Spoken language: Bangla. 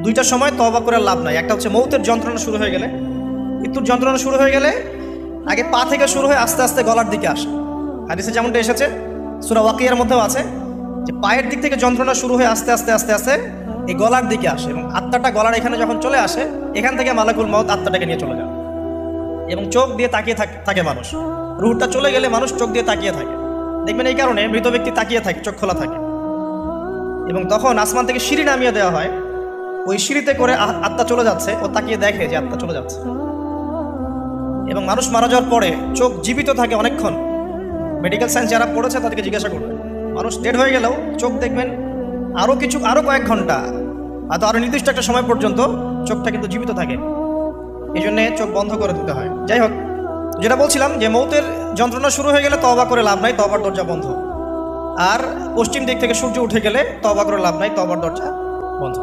দুইটা সময় তওবা করে লাভ নাই। একটা হচ্ছে মৌতের যন্ত্রণা শুরু হয়ে গেলে, মৃত্যুর যন্ত্রণা শুরু হয়ে গেলে আগে পা থেকে শুরু হয়ে আস্তে আস্তে গলার দিকে আসে। হাদিসে যেমনটা এসেছে, সূরা ওয়াকিয়ার মধ্যেও আছে যে পায়ের দিক থেকে যন্ত্রণা শুরু হয়ে আস্তে আস্তে আস্তে আস্তে এই গলার দিকে আসে, এবং আত্মাটা গলার এখানে যখন চলে আসে, এখান থেকে মালাকুল মউত আত্মাটাকে নিয়ে চলে যায়। এবং চোখ দিয়ে তাকিয়ে থাকে মানুষ, রুহটা চলে গেলে মানুষ চোখ দিয়ে তাকিয়ে থাকে। দেখবেন এই কারণে মৃত ব্যক্তি তাকিয়ে থাকে, চোখ খোলা থাকে। এবং তখন আসমান থেকে সিঁড়ি নামিয়ে দেওয়া হয়, ওই সিঁড়িতে করে আত্মা চলে যাচ্ছে, ও তাকিয়ে দেখে যে আত্মা চলে যাচ্ছে। এবং মানুষ মারা যাওয়ার পরে চোখ জীবিত থাকে অনেকক্ষণ। মেডিকেল সায়েন্স যারা পড়েছে তাদেরকে জিজ্ঞাসা করবে, মানুষ ডেড হয়ে গেলেও চোখ দেখবেন আরও কয়েক ঘন্টা, হয়তো আরও নির্দিষ্ট একটা সময় পর্যন্ত চোখটা কিন্তু জীবিত থাকে। এই জন্যে চোখ বন্ধ করে দিতে হয়। যাই হোক, যেটা বলছিলাম যে মৌতের যন্ত্রণা শুরু হয়ে গেলে তওবা করে লাভ নাই, তওবার দরজা বন্ধ। আর পশ্চিম দিক থেকে সূর্য উঠে গেলে তওবা করে লাভ নাই, তওবার দরজা বন্ধ।